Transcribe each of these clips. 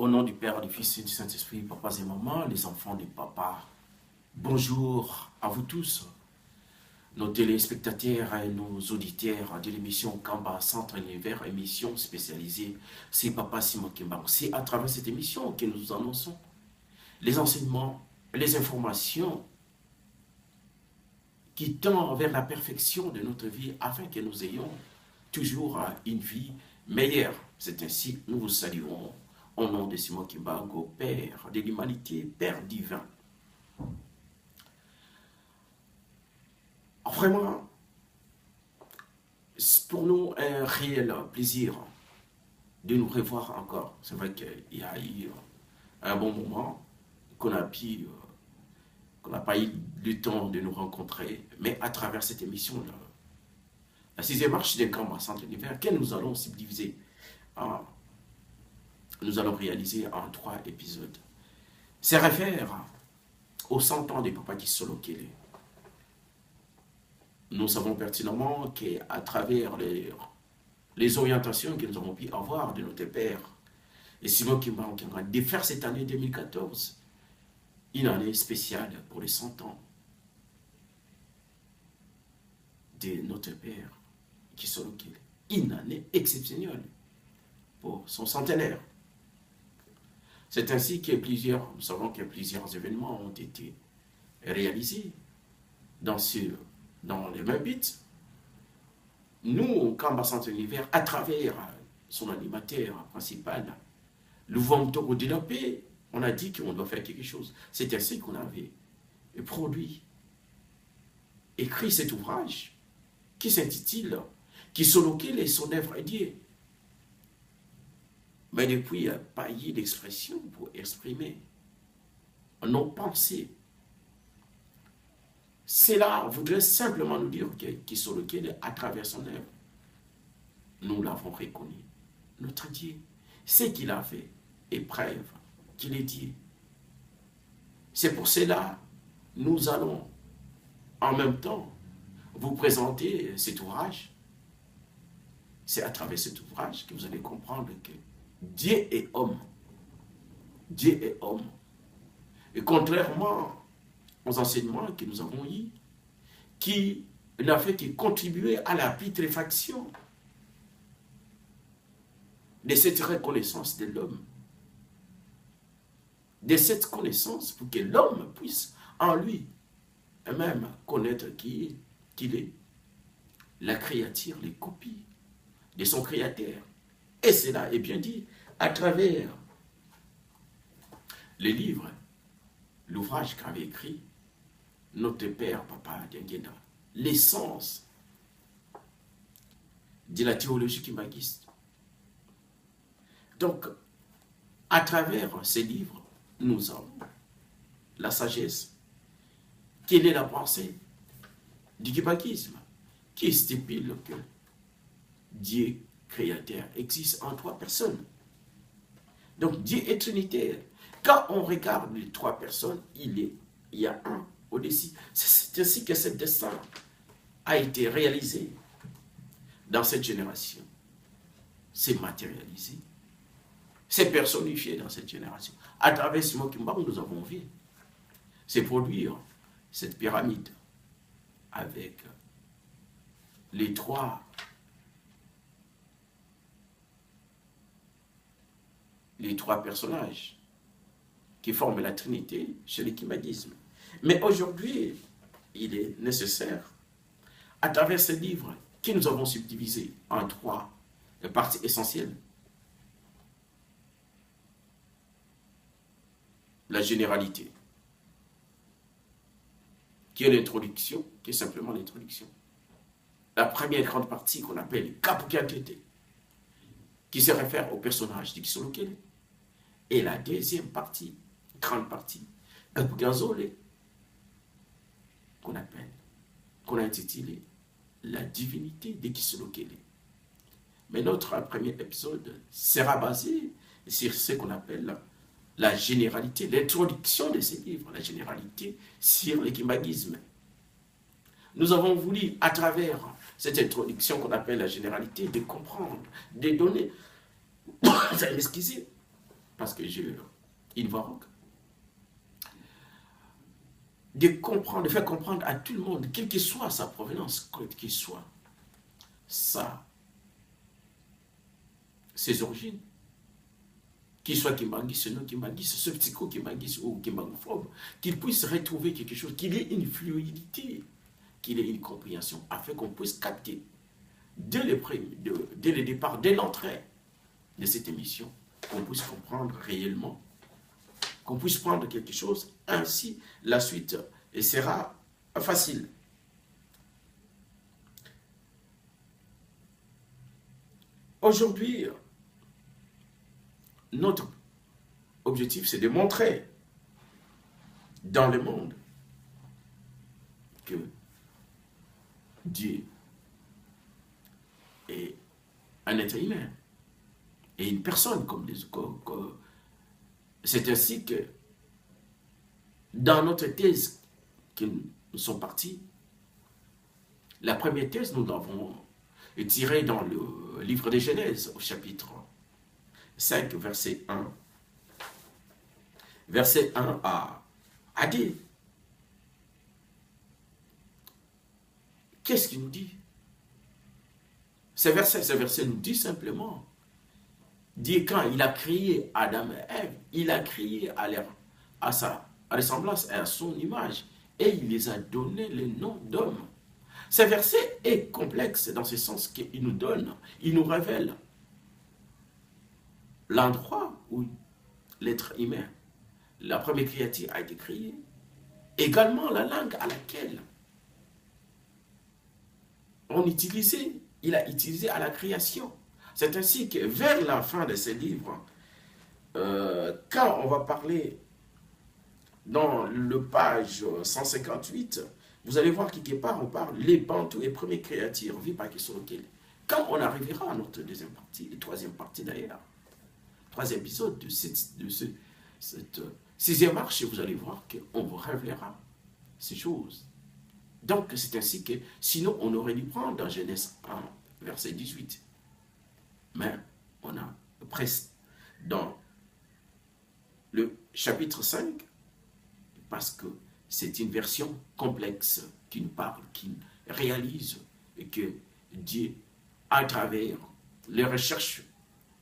Au nom du Père, du Fils et du Saint-Esprit, papas et mamans, les enfants des papas, bonjour à vous tous, nos téléspectateurs et nos auditeurs de l'émission Kamba Centre Univers, émission spécialisée. C'est Papa Simon Kimba. C'est à travers cette émission que nous annonçons les enseignements, les informations qui tendent vers la perfection de notre vie afin que nous ayons toujours une vie meilleure. C'est ainsi que nous vous saluons au nom de Simon Kimbango, Père de l'humanité, Père divin. Vraiment, c'est pour nous un réel plaisir de nous revoir encore. C'est vrai qu'il y a eu un bon moment qu'on n'a pas eu le temps de nous rencontrer, mais à travers cette émission, la sixième marche des Kamba Centre Univers, que nous allons subdiviser nous allons réaliser en 3 épisodes. C'est réfère aux 100 ans des Papa Kisolokele. Nous savons pertinemment qu'à travers les orientations que nous avons pu avoir de notre père, et Simon Kimbango, de faire cette année 2014 une année spéciale pour les 100 ans de notre père Kisolokele. Une année exceptionnelle pour son centenaire. C'est ainsi que nous savons que plusieurs événements ont été réalisés dans les mêmes buts. Nous, Kamba Centre Univers, à travers son animateur principal, Louvantoro Delapé, on a dit qu'on doit faire quelque chose. C'est ainsi qu'on avait produit, écrit cet ouvrage qui s'intitule Kisolokele et son œuvre dédiée. Mais depuis, il n'y a pas eu d'expression pour exprimer nos pensées. Cela voudrait simplement nous dire que Kisolokele, à travers son œuvre, nous l'avons reconnu. Notre Dieu, ce qu'il a fait est preuve qu'il est Dieu. C'est pour cela nous allons en même temps vous présenter cet ouvrage. C'est à travers cet ouvrage que vous allez comprendre que Dieu est homme. Dieu est homme. Et contrairement aux enseignements que nous avons eus, qui n'a fait que contribuer à la putréfaction de cette reconnaissance de l'homme. De cette connaissance pour que l'homme puisse en lui même connaître qui il est. La créature, les copies de son créateur. Et cela est bien dit à travers les livres, l'ouvrage qu'avait écrit notre père, Papa Diengena, l'essence de la théologie kimbanguiste. Donc, à travers ces livres, nous avons la sagesse. Quelle est la pensée du kimbanguisme qui stipule que Dieu créateur existe en 3 personnes. Donc Dieu est trinitaire. Quand on regarde les 3 personnes, il y a un au-dessus. C'est ainsi que ce destin a été réalisé dans cette génération. C'est matérialisé. C'est personnifié dans cette génération. À travers Simon Kimbango, nous avons vu. C'est produire cette pyramide avec les 3 personnages qui forment la Trinité chez le kimbanguisme. Mais aujourd'hui, il est nécessaire, à travers ce livre que nous avons subdivisé en 3 parties essentielles, la généralité, qui est l'introduction, qui est simplement l'introduction. La première grande partie qu'on appelle Kapukantete, qui se réfère au personnage de Kisolokele. Et la deuxième partie, grande partie, Kapukazole, qu'on a intitulé la divinité de Kisolokele. Mais notre premier épisode sera basé sur ce qu'on appelle la généralité, l'introduction de ces livres, la généralité sur le kimbanguisme. Nous avons voulu, à travers cette introduction qu'on appelle la généralité, de comprendre, de donner, excusez, parce que j'ai une voix rauque, de comprendre, de faire comprendre à tout le monde, quelle que soit sa provenance, quelle que soit ses origines, qu'il soit Kimbangis, non Kimbangis, ce psycho Kimbangis ou Kimbangophobe, qu'il puisse retrouver quelque chose, qu'il ait une fluidité, qu'il ait une compréhension, afin qu'on puisse capter dès le départ, dès l'entrée de cette émission, qu'on puisse comprendre réellement, qu'on puisse prendre quelque chose, ainsi la suite sera facile. Aujourd'hui, notre objectif, c'est de montrer dans le monde que Dieu est un être humain et une personne comme les autres. C'est ainsi que dans notre thèse que nous sommes partis, la première thèse, nous l'avons tirée dans le livre de Genèse, au chapitre 5, verset 1. Verset 1 à 10. Qu'est-ce qu'il nous dit? Ce verset nous dit simplement, Dieu, quand il a créé Adam et Ève, il a créé à sa ressemblance et à son image, et il les a donné le nom d'homme. Ce verset est complexe dans ce sens qu'il nous donne, il nous révèle l'endroit où l'être humain, la première créature, a été créée, également la langue à laquelle il a utilisé à la création. C'est ainsi que vers la fin de ce livre, quand on va parler dans le page 158, vous allez voir quelque part, on parle les bantous et premières créatures vivent par question auquel. Quand on arrivera à notre deuxième partie, et troisième partie d'ailleurs, troisième épisode de cette sixième marche, vous allez voir qu'on vous révélera ces choses. Donc c'est ainsi que, sinon on aurait dû prendre dans Genèse 1, verset 18. Mais on a presque dans le chapitre 5, parce que c'est une version complexe qui nous parle, qui réalise que Dieu, à travers les recherches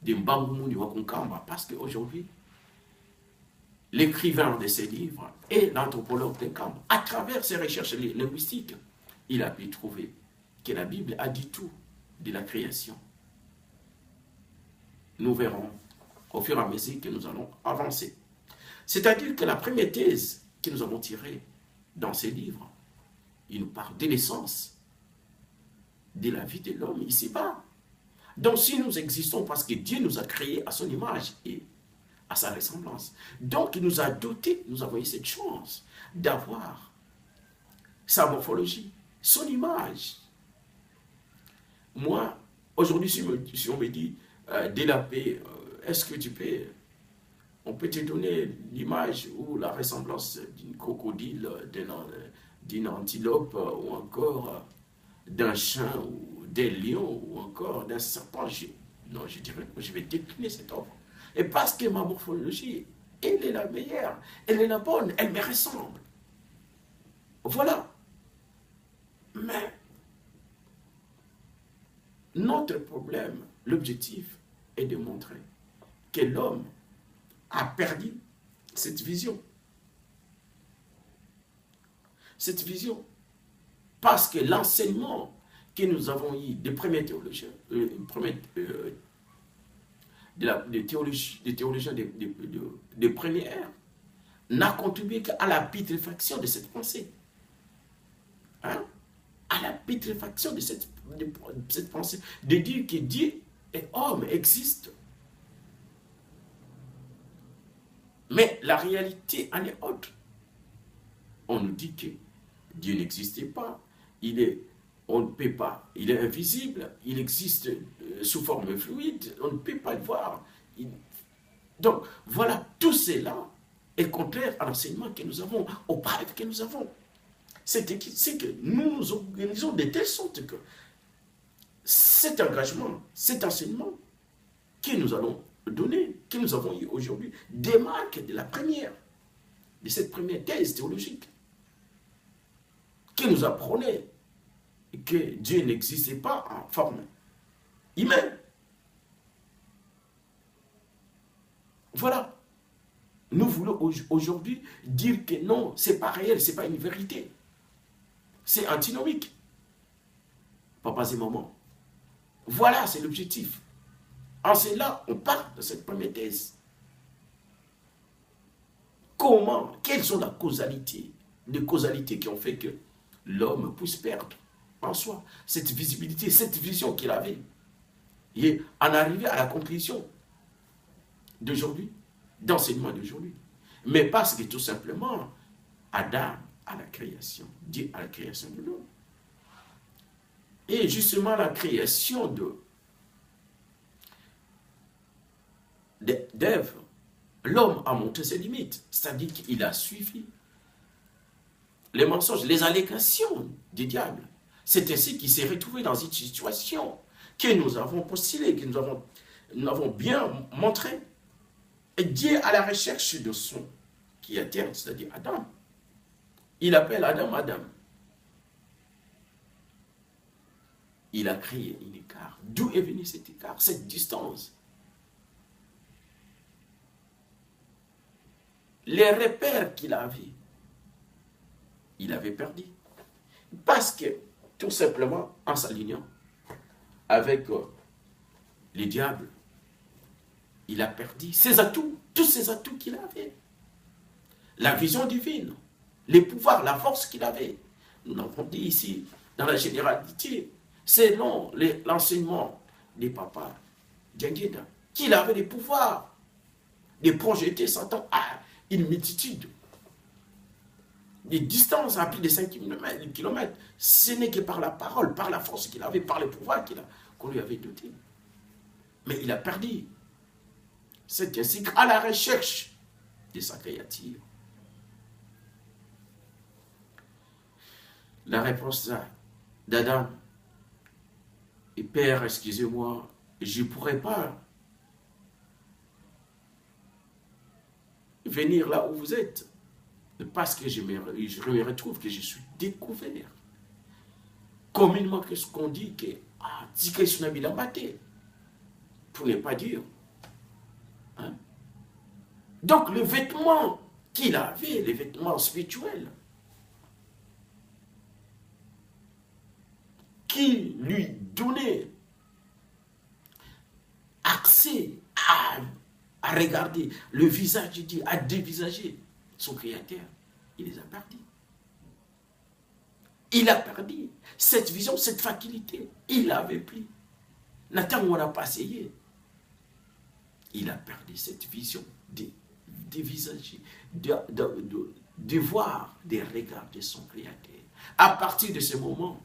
de Mbangoumouni Wakunkamba, parce qu'aujourd'hui, l'écrivain de ces livres et l'anthropologue de Nkamba, à travers ses recherches linguistiques, il a pu trouver que la Bible a dit tout de la création. Nous verrons au fur et à mesure que nous allons avancer. C'est-à-dire que la première thèse que nous avons tirée dans ces livres, il nous parle de l'essence de la vie de l'homme ici-bas. Donc si nous existons parce que Dieu nous a créés à son image et à sa ressemblance, donc il nous a dotés, nous avons eu cette chance d'avoir sa morphologie, son image. Moi, aujourd'hui, si on me dit dès la paix, est-ce que tu peux, on peut te donner l'image ou la ressemblance d'une crocodile, d'une antilope ou encore d'un chien ou d'un lion ou encore d'un serpent. Non, je dirais que je vais décliner cette offre. Et parce que ma morphologie, elle est la meilleure, elle est la bonne, elle me ressemble. Voilà. Mais notre problème, l'objectif est de montrer que l'homme a perdu cette vision. Cette vision. Parce que l'enseignement que nous avons eu des premiers théologiens, des théologiens des premières ères, n'a contribué qu'à la putréfaction de cette pensée. Hein? À la putréfaction de cette pensée. De dire que Dieu et homme existent. Mais la réalité en est autre. On nous dit que Dieu n'existait pas. On ne peut pas. Il est invisible. Il existe sous forme fluide. On ne peut pas le voir. Donc, voilà, tout cela est contraire à l'enseignement que nous avons, au prêtre que nous avons. C'est que nous nous organisons de telle sorte que cet engagement, cet enseignement que nous allons données que nous avons eues aujourd'hui démarquent de cette première thèse théologique qui nous apprenait que Dieu n'existait pas en forme humaine. Voilà. Nous voulons aujourd'hui dire que non, c'est pas réel, c'est pas une vérité. C'est antinomique. Papas et mamans. Voilà, c'est l'objectif. En cela, on part de cette première thèse. Comment, quelles sont les causalités qui ont fait que l'homme puisse perdre en soi cette visibilité, cette vision qu'il avait, et en arriver à la conclusion d'aujourd'hui, d'enseignement d'aujourd'hui. Mais parce que tout simplement, Adam à la création, Dieu à la création de l'homme. Et justement, la création d'Ève, l'homme a montré ses limites, c'est-à-dire qu'il a suivi les mensonges, les allégations du diable. C'est ainsi qu'il s'est retrouvé dans une situation que nous avons postulée, que nous avons bien montré. Et Dieu à la recherche de son créateur, c'est-à-dire Adam. Il appelle Adam, Adam. Il a créé un écart. D'où est venu cet écart, cette distance? Les repères qu'il avait, il avait perdu. Parce que, tout simplement, en s'alignant avec les diables, il a perdu ses atouts, tous ses atouts qu'il avait. La vision divine, les pouvoirs, la force qu'il avait. Nous l'avons dit ici, dans la généralité, selon l'enseignement des papas d'Engueda, qu'il avait des pouvoirs, de projeter Satan à une multitude, des distances à plus de 5 km. Ce n'est que par la parole, par la force qu'il avait, par le pouvoir qu'on lui avait doté. Mais il a perdu. C'est ainsi qu'à la recherche de sa créature. La réponse d'Adam, et Père, excusez-moi, je ne pourrais pas venir là où vous êtes, parce que je me retrouve que je suis découvert. Communément, qu'est-ce qu'on dit que pour ne pas dire. Hein? Donc, le vêtement qu'il avait, les vêtements spirituels, qui lui donnait accès à regarder le visage de Dieu, à dévisager son Créateur, il les a perdus. Il a perdu cette vision, cette faculté. Il l'avait pris. Nathan, on n'a pas essayé. Il a perdu cette vision de dévisager, de voir, de regarder son Créateur. À partir de ce moment,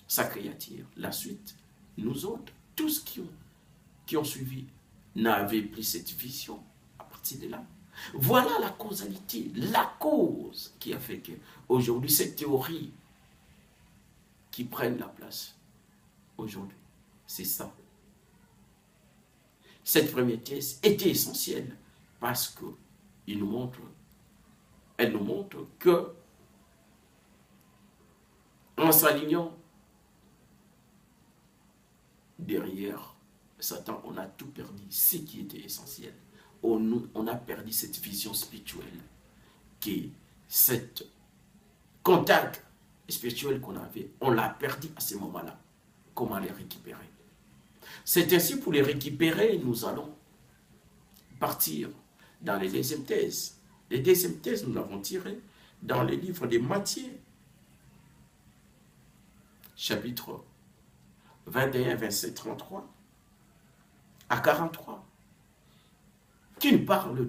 sa créature, la suite, nous autres, tous qui ont suivi, n'avaient plus cette vision à partir de là. Voilà la causalité, la cause qui a fait que aujourd'hui cette théorie qui prenne la place aujourd'hui, c'est ça. Cette première thèse était essentielle parce que elle nous montre que en s'alignant derrière Satan, on a tout perdu, ce qui était essentiel. On a perdu cette vision spirituelle, qui cette contact spirituel qu'on avait, on l'a perdu à ce moment-là. Comment les récupérer? C'est ainsi, pour les récupérer, nous allons partir dans les deuxièmes thèses. Les deuxièmes thèses, nous l'avons tirées dans les livres de Matthieu, chapitre 21, verset 33 à 43, qui nous parle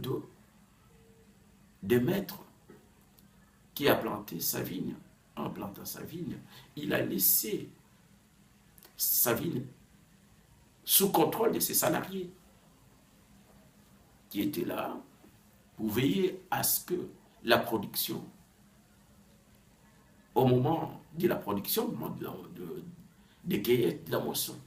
de maître qui a planté sa vigne. En plantant sa vigne, il a laissé sa vigne sous contrôle de ses salariés qui étaient là pour veiller à ce que la production, au moment de la production, au moment des cueillettes, de la moisson,